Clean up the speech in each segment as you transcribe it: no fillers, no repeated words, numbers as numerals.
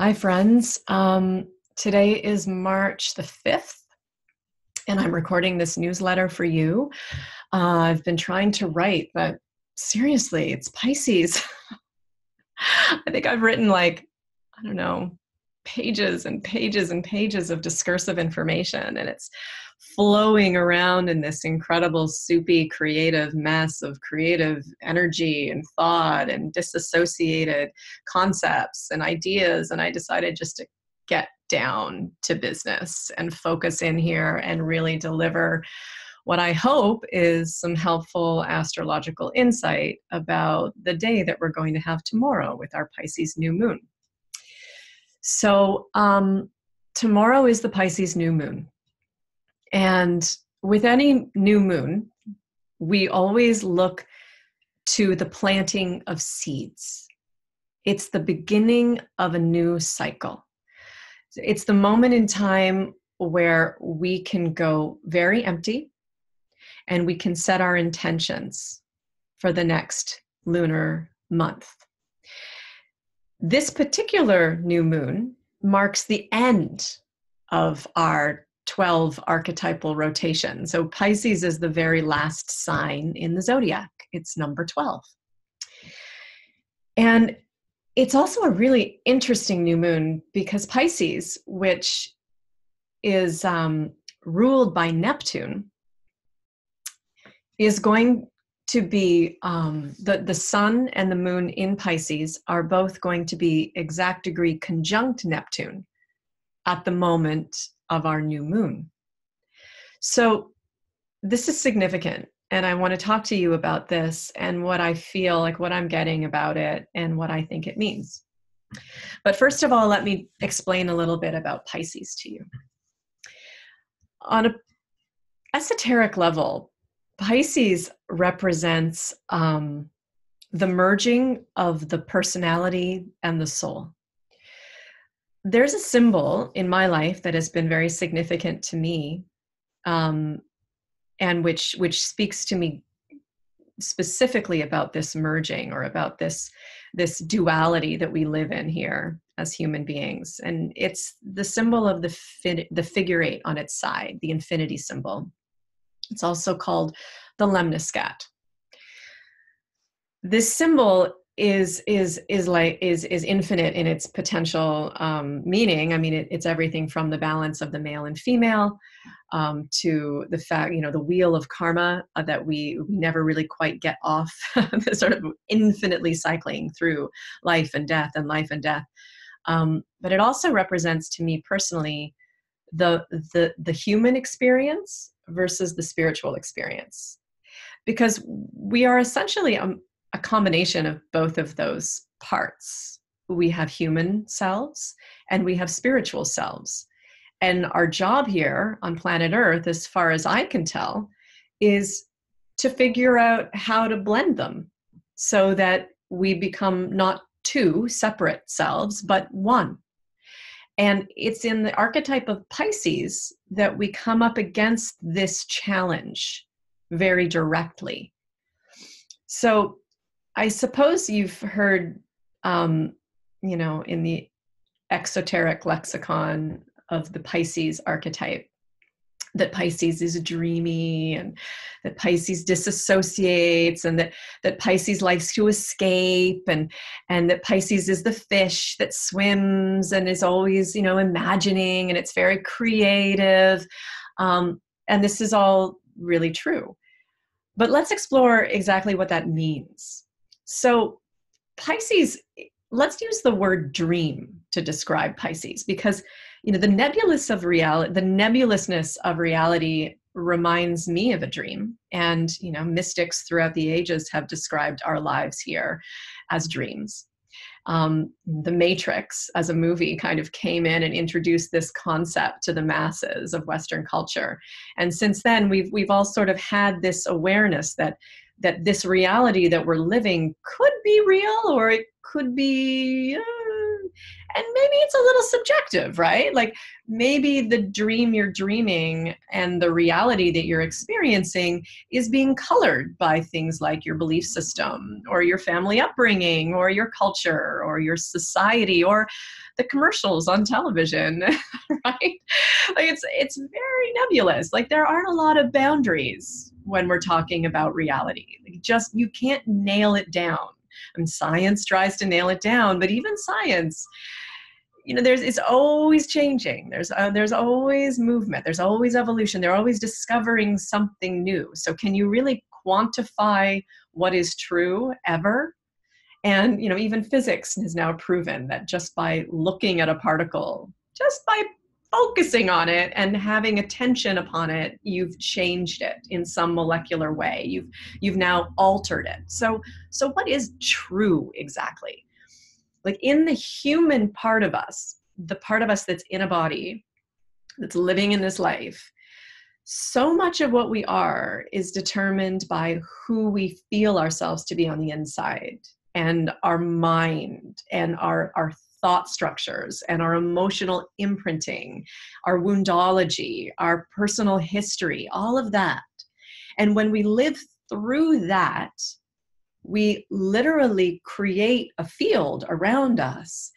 Hi, friends. Today is March the 5th, and I'm recording this newsletter for you. I've been trying to write, but seriously, it's Pisces. I think I've written I don't know, pages and pages and pages of discursive information, and it's flowing around in this incredible, soupy, creative mess of creative energy and thought and disassociated concepts and ideas. And I decided just to get down to business and focus in here and really deliver what I hope is some helpful astrological insight about the day that we're going to have tomorrow with our Pisces new moon. So tomorrow is the Pisces new moon. And with any new moon, we always look to the planting of seeds. It's the beginning of a new cycle. It's the moment in time where we can go very empty and we can set our intentions for the next lunar month. This particular new moon marks the end of our 12 archetypal rotation. So Pisces is the very last sign in the zodiac. It's number 12. And it's also a really interesting new moon because Pisces, which is ruled by Neptune, is going to be, the sun and the moon in Pisces are both going to be exact degree conjunct Neptune at the moment of our new moon. So this is significant, and I want to talk to you about this and what I feel like, what I'm getting about it, and what I think it means. But first of all, let me explain a little bit about Pisces to you. On an esoteric level, Pisces represents the merging of the personality and the soul. There's a symbol in my life that has been very significant to me, and which speaks to me specifically about this merging, or about this duality that we live in here as human beings. And it's the symbol of the figure eight on its side, the infinity symbol. It's also called the lemniscat. This symbol is infinite in its potential meaning. I mean, it's everything from the balance of the male and female to the fact, the wheel of karma that we never really quite get off, the sort of infinitely cycling through life and death and life and death. But it also represents, to me personally, the human experience versus the spiritual experience, because we are essentially a combination of both of those parts. We have human selves and we have spiritual selves. And our job here on planet Earth, as far as I can tell, is to figure out how to blend them so that we become not two separate selves, but one. And it's in the archetype of Pisces that we come up against this challenge very directly. So I suppose you've heard, in the exoteric lexicon of the Pisces archetype, that Pisces is dreamy, and that Pisces disassociates, and that Pisces likes to escape, and that Pisces is the fish that swims and is always, imagining, and it's very creative. And this is all really true. But let's explore exactly what that means. So Pisces, let's use the word dream to describe Pisces, because the nebulousness of reality reminds me of a dream. And mystics throughout the ages have described our lives here as dreams. The Matrix, as a movie, kind of came in and introduced this concept to the masses of Western culture. And since then, we've all sort of had this awareness that this reality that we're living could be real, or it could be, And maybe it's a little subjective, right? Like maybe the dream you're dreaming and the reality that you're experiencing is being colored by things like your belief system or your family upbringing or your culture or your society or the commercials on television, right? Like it's very nebulous. Like there aren't a lot of boundaries when we're talking about reality. Like just you can't nail it down. And science tries to nail it down, but even science, it's always changing. There's always movement. There's always evolution. They're always discovering something new. So can you really quantify what is true ever? And, even physics has now proven that just by looking at a particle, just by focusing on it and having attention upon it, you've changed it in some molecular way. You've now altered it. So what is true exactly? Like in the human part of us, the part of us that's in a body, that's living in this life, so much of what we are is determined by who we feel ourselves to be on the inside, and our mind and our thought structures and our emotional imprinting, our woundology, our personal history, all of that. And when we live through that, we literally create a field around us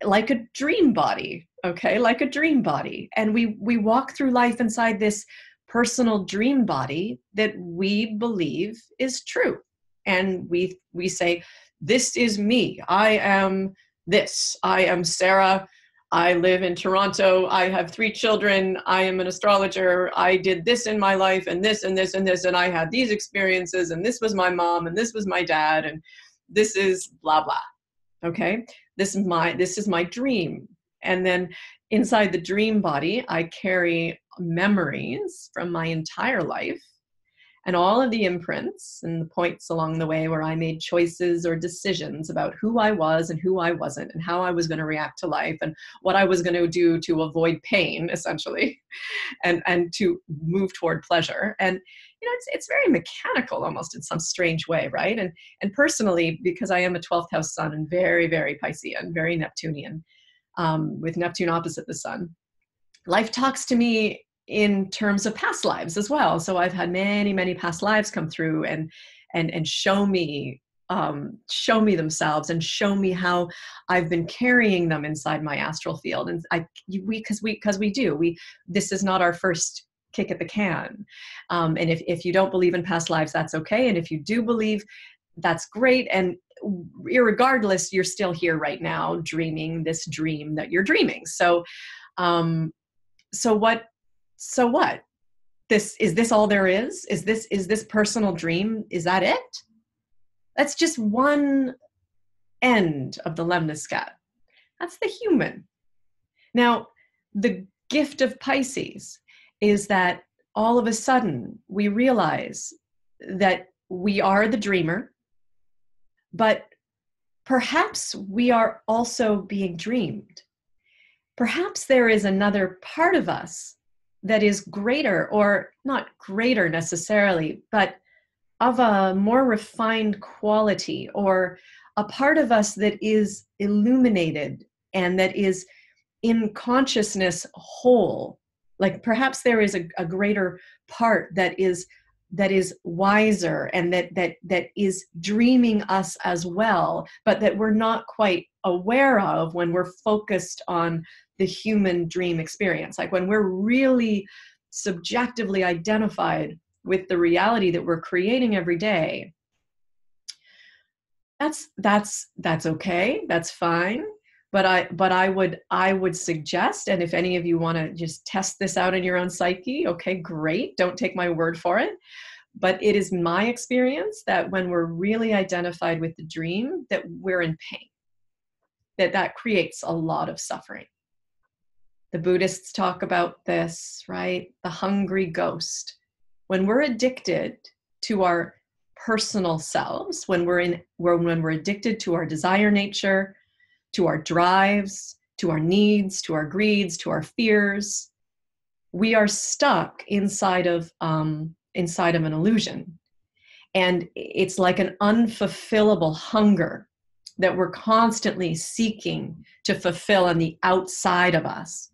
like a dream body, okay? Like a dream body. And we walk through life inside this personal dream body that we believe is true. And we say, this is me. I am this. I am Sara. I live in Toronto. I have 3 children. I am an astrologer. I did this in my life and this and this and this. And I had these experiences and this was my mom and this was my dad. And this is blah, blah. Okay. This is my dream. And then inside the dream body, I carry memories from my entire life and all of the imprints and the points along the way where I made choices or decisions about who I was and who I wasn't and how I was going to react to life and what I was going to do to avoid pain, essentially, and to move toward pleasure. And it's very mechanical almost in some strange way, right? And personally, because I am a 12th house sun and very, very Piscean, very Neptunian, with Neptune opposite the sun, life talks to me in terms of past lives as well. So I've had many, many past lives come through and show me themselves and show me how I've been carrying them inside my astral field. And this is not our first kick at the can. And if you don't believe in past lives, that's okay. And if you do believe, that's great. And irregardless, you're still here right now dreaming this dream that you're dreaming. So what? Is this all there is? Is this personal dream? Is that it? That's just one end of the lemniscat. That's the human. Now, the gift of Pisces is that all of a sudden we realize that we are the dreamer, but perhaps we are also being dreamed. Perhaps there is another part of us that is greater, or not greater necessarily, but of a more refined quality, or a part of us that is illuminated and that is in consciousness whole. Like perhaps there is a greater part that is wiser and that is dreaming us as well, but that we're not quite aware of when we're focused on the human dream experience. Like when we're really subjectively identified with the reality that we're creating every day, that's okay. That's fine. But I would suggest, and if any of you want to just test this out in your own psyche, okay, great. Don't take my word for it. But it is my experience that when we're really identified with the dream, that we're in pain. That creates a lot of suffering. The Buddhists talk about this, right? The hungry ghost. When we're addicted to our personal selves, when we're addicted to our desire nature, to our drives, to our needs, to our greeds, to our fears, we are stuck inside of an illusion. And it's like an unfulfillable hunger. that we're constantly seeking to fulfill on the outside of us.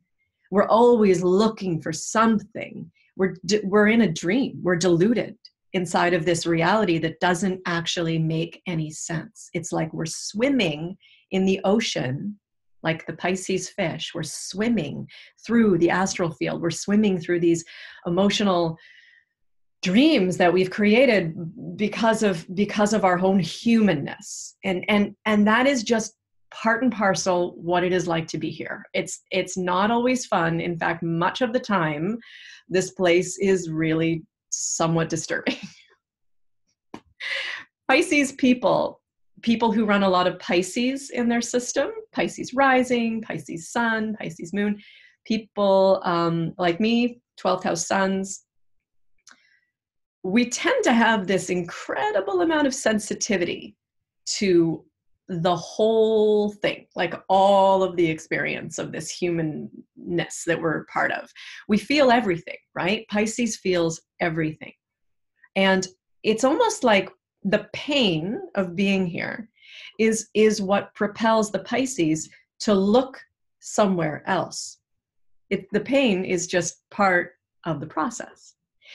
We're always looking for something. We're in a dream. We're deluded inside of this reality that doesn't actually make any sense. It's like we're swimming in the ocean, like the Pisces fish. We're swimming through the astral field. We're swimming through these emotional dreams that we've created because of our own humanness. And that is just part and parcel what it is like to be here. It's not always fun. In fact, much of the time, this place is really somewhat disturbing. Pisces people who run a lot of Pisces in their system, Pisces rising, Pisces sun, Pisces moon, people like me, 12th house suns, we tend to have this incredible amount of sensitivity to the whole thing, like all of the experience of this humanness that we're part of. We feel everything, right? Pisces feels everything. And it's almost like the pain of being here is what propels the Pisces to look somewhere else. The pain is just part of the process.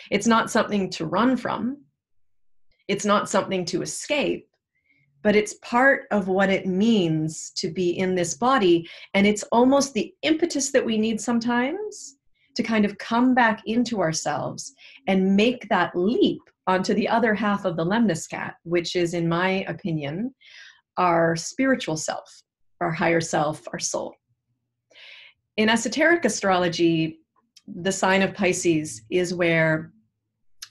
It's not something to run from. It's not something to escape, but it's part of what it means to be in this body. And it's almost the impetus that we need sometimes to kind of come back into ourselves and make that leap onto the other half of the lemniscat, which is, in my opinion, our spiritual self, our higher self, our soul. In esoteric astrology, the sign of Pisces is where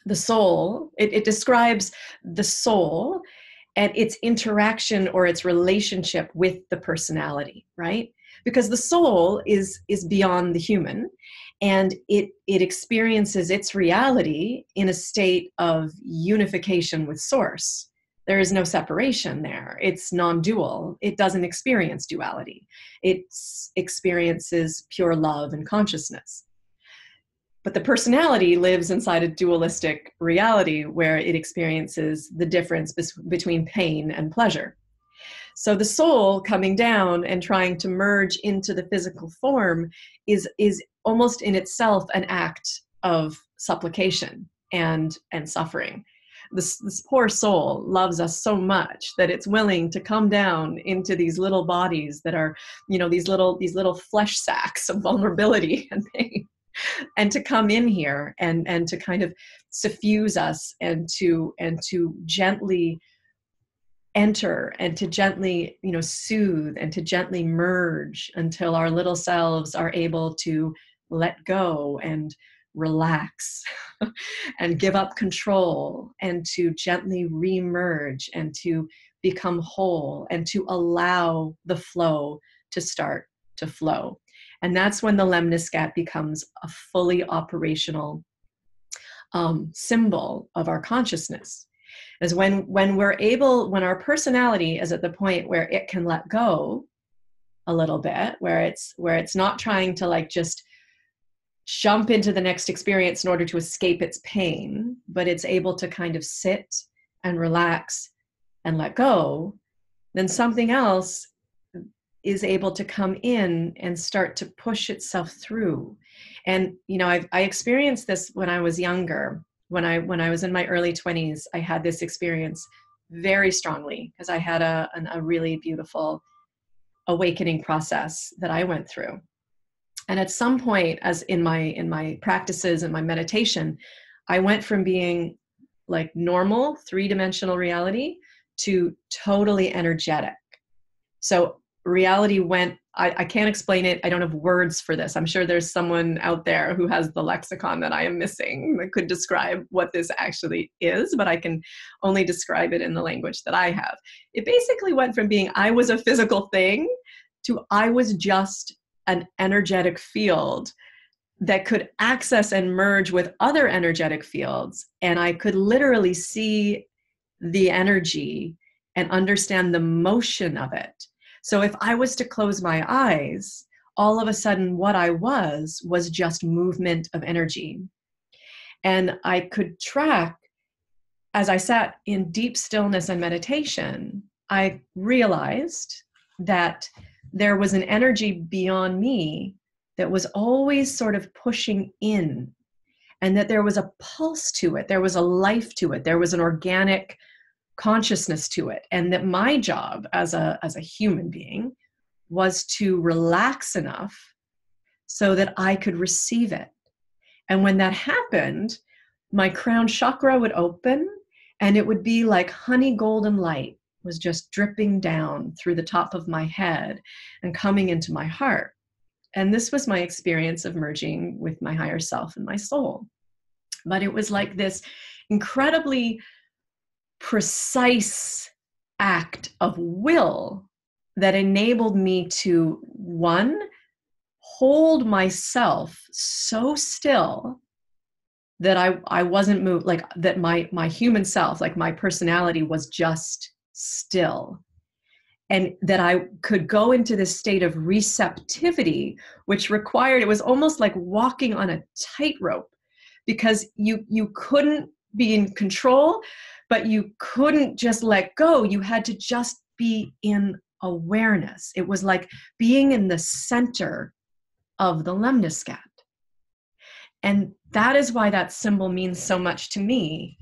the soul, it describes the soul and its interaction or its relationship with the personality, right? Because the soul is beyond the human, and it experiences its reality in a state of unification with source. There is no separation there. It's non-dual. It doesn't experience duality. It experiences pure love and consciousness. But the personality lives inside a dualistic reality where it experiences the difference between pain and pleasure. So the soul coming down and trying to merge into the physical form is almost in itself an act of supplication and suffering. This poor soul loves us so much that it's willing to come down into these little bodies that are, these little flesh sacks of vulnerability and pain, and to come in here and to kind of suffuse us and to gently enter and to gently, soothe and to gently merge until our little selves are able to let go and relax and give up control and to gently re-merge and to become whole and to allow the flow to start to flow. And that's when the lemniscat becomes a fully operational symbol of our consciousness. Is when our personality is at the point where it can let go a little bit, where it's not trying to like just jump into the next experience in order to escape its pain, but it's able to kind of sit and relax and let go, then something else is able to come in and start to push itself through. And, I experienced this when I was younger. When I was in my early 20s, I had this experience very strongly because I had a really beautiful awakening process that I went through. And at some point, as in my practices and my meditation, I went from being like normal 3-dimensional reality to totally energetic. So reality went, I can't explain it. I don't have words for this. I'm sure there's someone out there who has the lexicon that I am missing that could describe what this actually is, but I can only describe it in the language that I have. It basically went from being I was a physical thing to I was just an energetic field that could access and merge with other energetic fields. And I could literally see the energy and understand the motion of it. So if I was to close my eyes, all of a sudden what I was just movement of energy. And I could track, as I sat in deep stillness and meditation, I realized that there was an energy beyond me that was always sort of pushing in, and that there was a pulse to it. There was a life to it. There was an organic consciousness to it. And that my job as a human being was to relax enough so that I could receive it. And when that happened, my crown chakra would open, and it would be like honey golden light was just dripping down through the top of my head and coming into my heart. And this was my experience of merging with my higher self and my soul. But it was like this incredibly precise act of will that enabled me to, one, hold myself so still that I wasn't moved, like that my human self, like my personality was just still. And that I could go into this state of receptivity, which required, it was almost like walking on a tightrope, because you couldn't be in control, but you couldn't just let go. You had to just be in awareness. It was like being in the center of the lemniscat. And that is why that symbol means so much to me.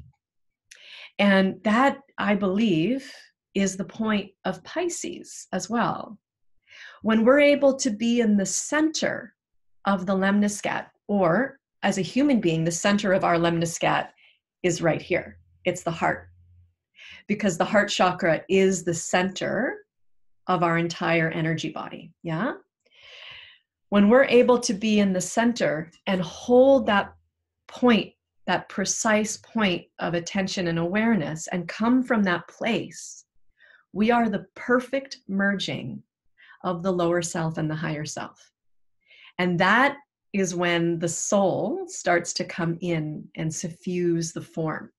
And that, I believe, is the point of Pisces as well. When we're able to be in the center of the lemniscat, or as a human being, the center of our lemniscat is right here. It's the heart. Because the heart chakra is the center of our entire energy body. Yeah? When we're able to be in the center and hold that point, that precise point of attention and awareness, and come from that place, we are the perfect merging of the lower self and the higher self. And that is when the soul starts to come in and suffuse the form.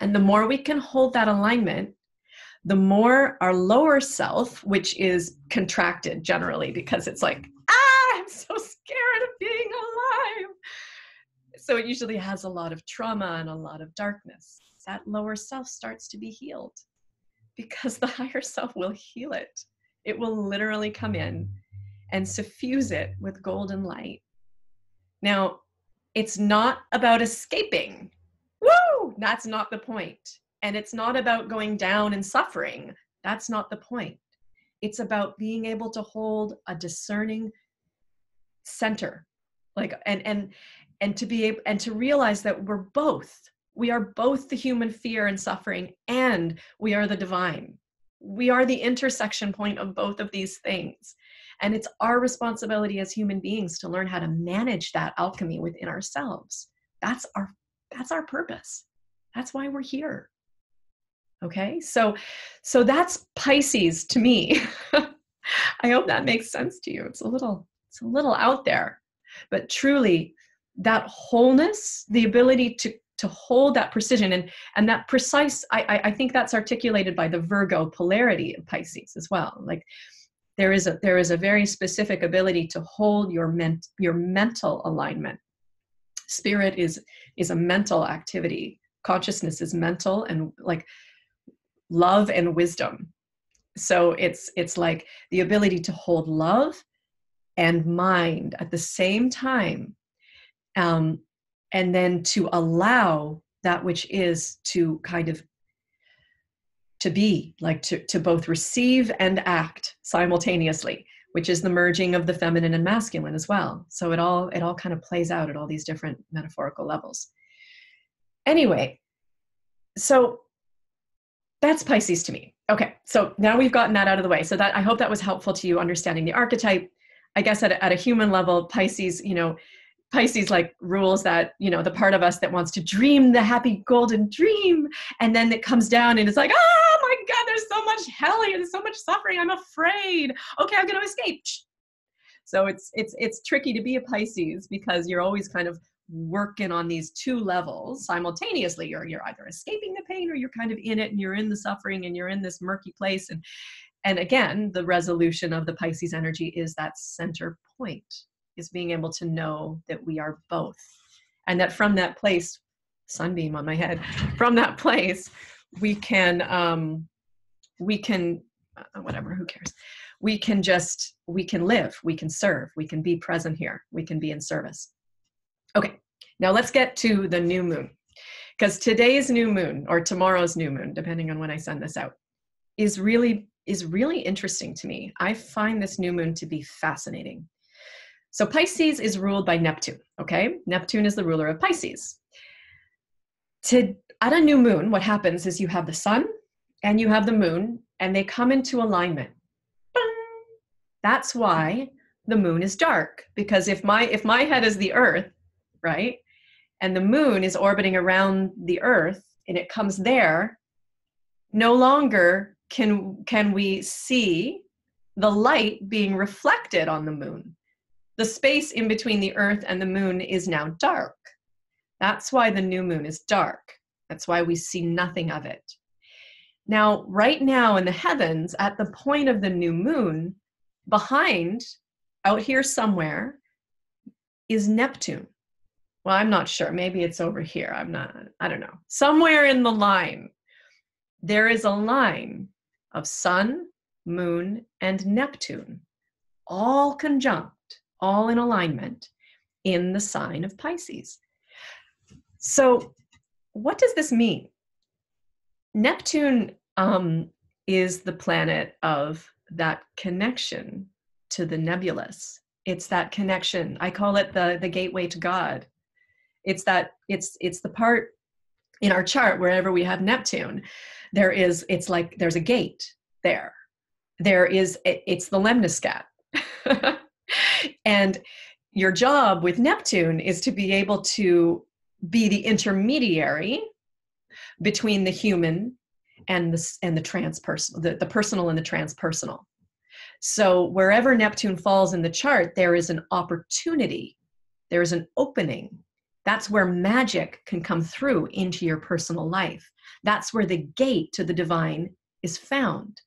And the more we can hold that alignment, the more our lower self, which is contracted generally because it's like, I'm so scared of being alive. So it usually has a lot of trauma and a lot of darkness. That lower self starts to be healed because the higher self will heal it. It will literally come in and suffuse it with golden light. Now, it's not about escaping. Woo! That's not the point. And it's not about going down and suffering. That's not the point. It's about being able to hold a discerning center, like, and to be able, and to realize that we are both the human fear and suffering, and we are the divine. We are the intersection point of both of these things. And it's our responsibility as human beings to learn how to manage that alchemy within ourselves. That's our purpose. That's why we're here. Okay, so that's Pisces to me. I hope that makes sense to you. It's a little out there, but truly that wholeness, the ability to hold that precision and that precise, I think that's articulated by the Virgo polarity of Pisces as well. Like there is a very specific ability to hold your mental alignment. Spirit is a mental activity. Consciousness is mental, and like love and wisdom. So it's like the ability to hold love and mind at the same time, and then to allow that which is to kind of to be, like to both receive and act simultaneously, which is the merging of the feminine and masculine as well. So it all kind of plays out at all these different metaphorical levels. Anyway, so that's Pisces to me. Okay, so now we've gotten that out of the way. So that, I hope that was helpful to you understanding the archetype. I guess at a human level, Pisces like rules that, the part of us that wants to dream the happy golden dream. And then it comes down and it's like, oh my God, there's so much hell here. There's so much suffering. I'm afraid. Okay, I'm going to escape. So it's tricky to be a Pisces because you're always kind of working on these two levels simultaneously. You're either escaping the pain or you're kind of in it and you're in the suffering and you're in this murky place. And again, the resolution of the Pisces energy is that center point, is being able to know that we are both. And that from that place, sunbeam on my head, from that place, we can we can, whatever, who cares? We can live, we can serve, we can be present here, we can be in service. Okay, now let's get to the new moon, because today's new moon, or tomorrow's new moon, depending on when I send this out, is really interesting to me. I find this new moon to be fascinating. So Pisces is ruled by Neptune, okay? Neptune is the ruler of Pisces. At a new moon, what happens is you have the sun and you have the moon, and they come into alignment. That's why the moon is dark, because if my head is the earth, right, and the moon is orbiting around the earth and it comes there, no longer can we see the light being reflected on the moon. The space in between the earth and the moon is now dark. That's why the new moon is dark. That's why we see nothing of it. Now, right now in the heavens, at the point of the new moon, behind, out here somewhere, is Neptune. Well, I'm not sure. Maybe it's over here. I don't know. Somewhere in the line, there is a line of sun, moon, and Neptune, all conjunct, all in alignment in the sign of Pisces. So what does this mean? Neptune is the planet of that connection to the nebulous. It's that connection. I call it the gateway to God. It's the part in our chart wherever we have Neptune, it's like there's a gate there. It's the lemniscat. And your job with Neptune is to be able to be the intermediary between the human and the transpersonal, the personal and the transpersonal. So wherever Neptune falls in the chart, there is an opportunity, there is an opening. That's where magic can come through into your personal life. That's where the gate to the divine is found.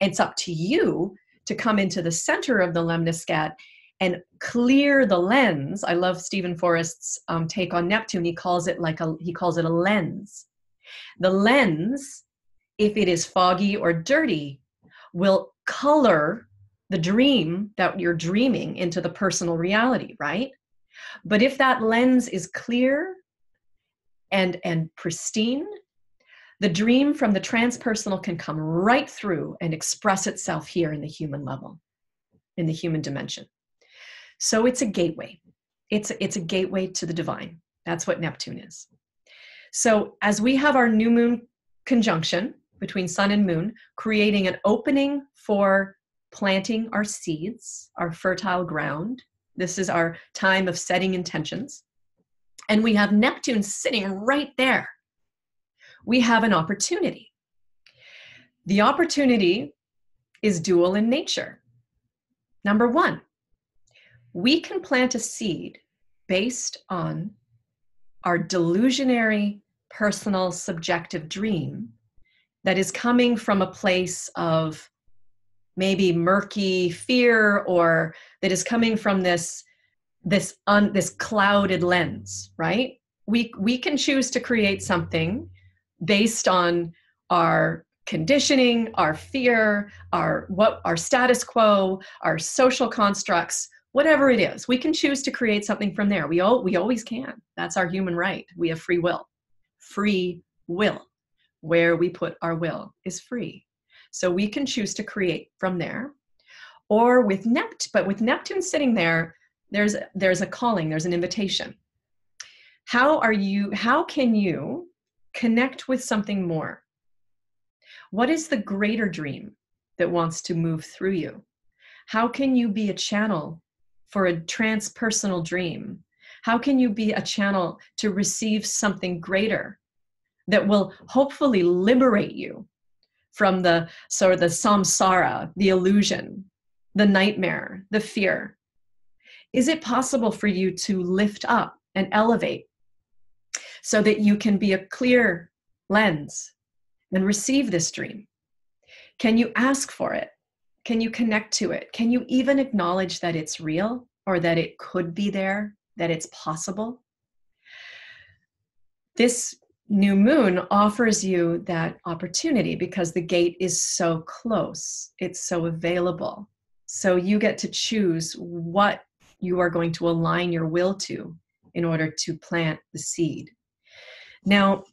It's up to you to come into the center of the lemniscat and clear the lens. I love Stephen Forrest's take on Neptune. He calls it a lens. The lens, if it is foggy or dirty, will color the dream that you're dreaming into the personal reality, right? But if that lens is clear and pristine, the dream from the transpersonal can come right through and express itself here in the human level, in the human dimension. So it's a gateway. It's a gateway to the divine. That's what Neptune is. So as we have our new moon conjunction between sun and moon, creating an opening for planting our seeds, our fertile ground. This is our time of setting intentions. And we have Neptune sitting right there. We have an opportunity. The opportunity is dual in nature. Number one, we can plant a seed based on our delusionary, personal, subjective dream that is coming from a place of maybe murky fear, or that is coming from this clouded lens, right? We can choose to create something based on our conditioning, our fear, our status quo, our social constructs, whatever it is. We can choose to create something from there. We always can. That's our human right. We have free will. Free will. Where we put our will is free. So we can choose to create from there. Or with Neptune sitting there, there's a calling, there's an invitation. How can you connect with something more? What is the greater dream that wants to move through you? How can you be a channel for a transpersonal dream? How can you be a channel to receive something greater that will hopefully liberate you from the samsara, the illusion, the nightmare, the fear? Is it possible for you to lift up and elevate so that you can be a clear lens and receive this dream? Can you ask for it? Can you connect to it? Can you even acknowledge that it's real, or that it could be there, that it's possible? This new moon offers you that opportunity because the gate is so close, it's so available. So you get to choose what you are going to align your will to in order to plant the seed. Now,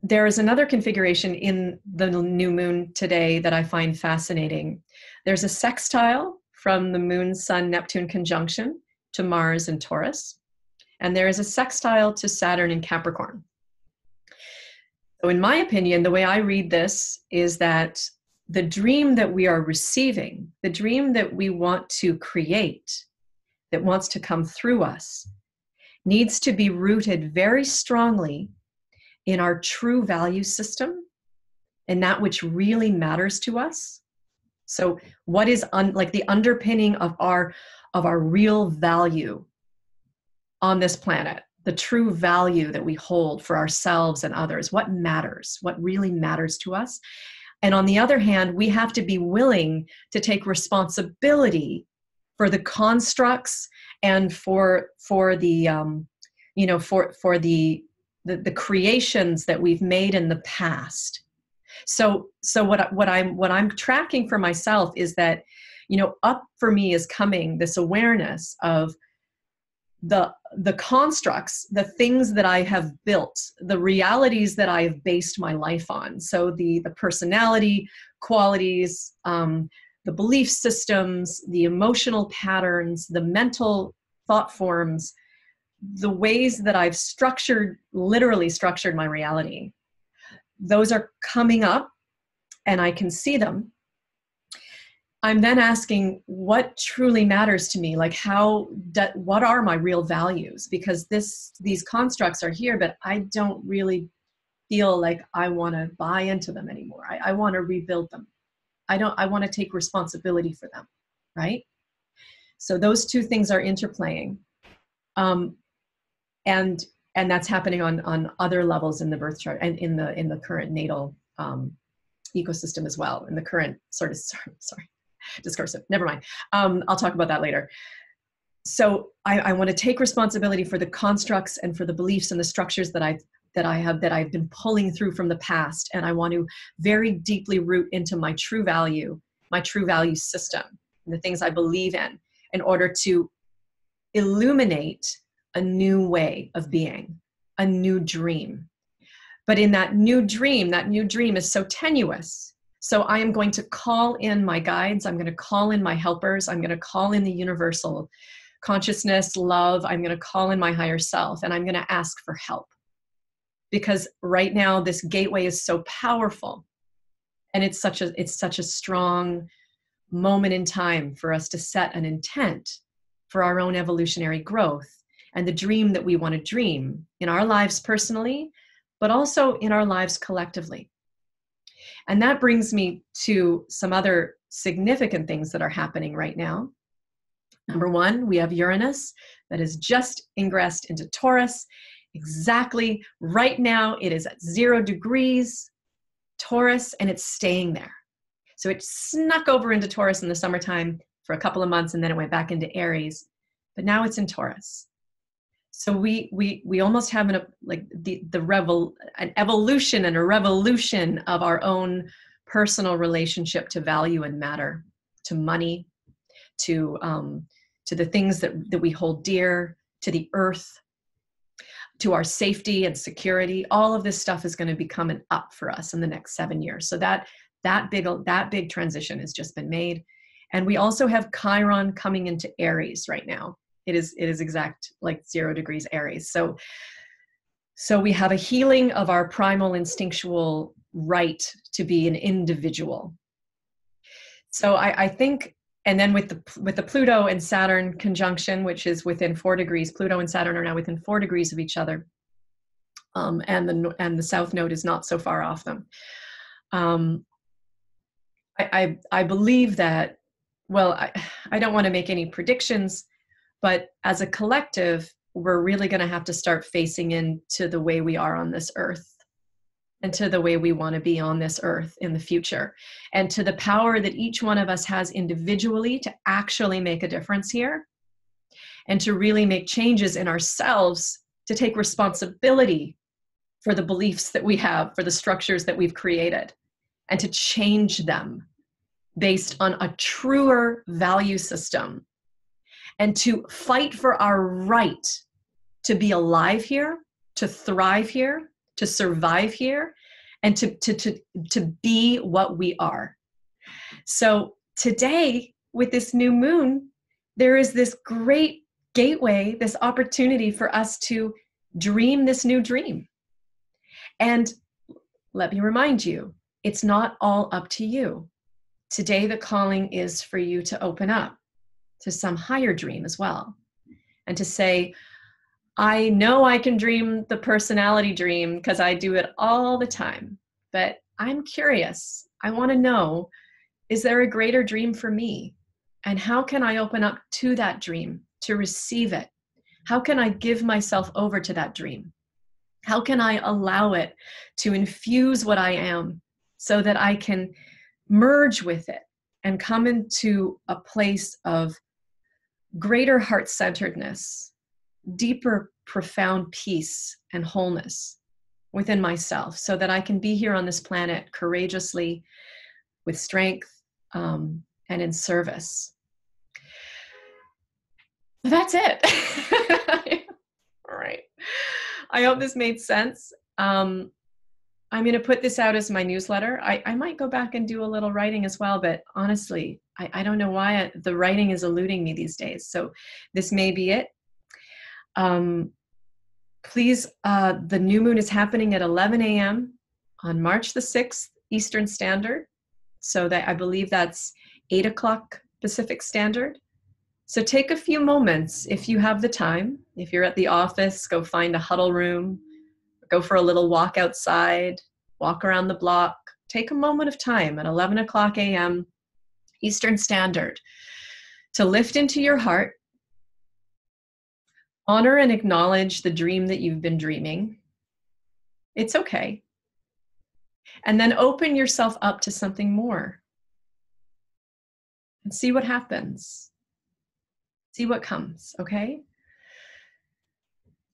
there is another configuration in the new moon today that I find fascinating. There's a sextile from the moon, sun, Neptune conjunction to Mars and Taurus. And there is a sextile to Saturn in Capricorn. So in my opinion, the way I read this is that the dream that we are receiving, the dream that we want to create, that wants to come through us, needs to be rooted very strongly in our true value system and that which really matters to us. So what is like the underpinning of our real value on this planet, the true value that we hold for ourselves and others, what matters, what really matters to us. And on the other hand, we have to be willing to take responsibility for the constructs and for the the creations that we've made in the past. So what I'm tracking for myself is that, up for me is coming this awareness of the constructs, the things that I have built, the realities that I have based my life on. So the personality qualities, the belief systems, the emotional patterns, the mental thought forms, the ways that I've literally structured my reality. Those are coming up and I can see them. I'm then asking what truly matters to me, like what are my real values? Because these constructs are here, but I don't really feel like I want to buy into them anymore. I want to rebuild them. I want to take responsibility for them, right? So those two things are interplaying. And that's happening on other levels in the birth chart and in the current natal ecosystem as well, in the current discursive. Never mind. I'll talk about that later. So I want to take responsibility for the constructs and for the beliefs and the structures that I've been pulling through from the past, and I want to very deeply root into my true value system, and the things I believe in order to illuminate a new way of being, a new dream. But in that new dream is so tenuous. So I am going to call in my guides. I'm going to call in my helpers. I'm going to call in the universal consciousness, love. I'm going to call in my higher self, and I'm going to ask for help. Because right now this gateway is so powerful, and it's such a strong moment in time for us to set an intent for our own evolutionary growth and the dream that we want to dream in our lives personally, but also in our lives collectively. And that brings me to some other significant things that are happening right now. Number one, we have Uranus that has just ingressed into Taurus. Exactly right now, it is at 0 degrees Taurus, and it's staying there. So it snuck over into Taurus in the summertime for a couple of months, and then it went back into Aries. But now it's in Taurus. So we almost have an evolution and a revolution of our own personal relationship to value and matter, to money, to the things that we hold dear, to the earth, to our safety and security. All of this stuff is going to become an up for us in the next 7 years. So that big transition has just been made. And we also have Chiron coming into Aries right now. It is exact like 0 degrees Aries. So we have a healing of our primal instinctual right to be an individual. So I think, and then with the Pluto and Saturn conjunction, which is within 4 degrees, Pluto and Saturn are now within 4 degrees of each other. And the South Node is not so far off them. I believe that, well, I don't want to make any predictions, but as a collective, we're really going to have to start facing into the way we are on this earth and to the way we want to be on this earth in the future, and to the power that each one of us has individually to actually make a difference here and to really make changes in ourselves, to take responsibility for the beliefs that we have, for the structures that we've created, and to change them based on a truer value system, and to fight for our right to be alive here, to thrive here, to survive here, and to be what we are. So today, with this new moon, there is this great gateway, this opportunity for us to dream this new dream. And let me remind you, it's not all up to you. Today, the calling is for you to open up to some higher dream as well, and to say, I know I can dream the personality dream because I do it all the time, but I'm curious. I want to know, is there a greater dream for me? And how can I open up to that dream, to receive it? How can I give myself over to that dream? How can I allow it to infuse what I am so that I can merge with it and come into a place of greater heart-centeredness, deeper, profound peace and wholeness within myself, so that I can be here on this planet courageously, with strength, and in service. That's it. All right. I hope this made sense. I'm going to put this out as my newsletter. I might go back and do a little writing as well, but honestly, I don't know why the writing is eluding me these days. So this may be it. Please, the new moon is happening at 11 a.m. on March the 6th, Eastern Standard. So that I believe that's 8 o'clock Pacific Standard. So take a few moments if you have the time. If you're at the office, go find a huddle room, go for a little walk outside, walk around the block. Take a moment of time at 11 o'clock a.m. Eastern Standard to lift into your heart, honor and acknowledge the dream that you've been dreaming. It's okay. And then open yourself up to something more and see what happens. See what comes, okay?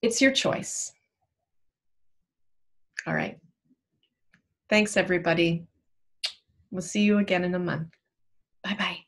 It's your choice. All right. Thanks, everybody. We'll see you again in a month. Bye-bye.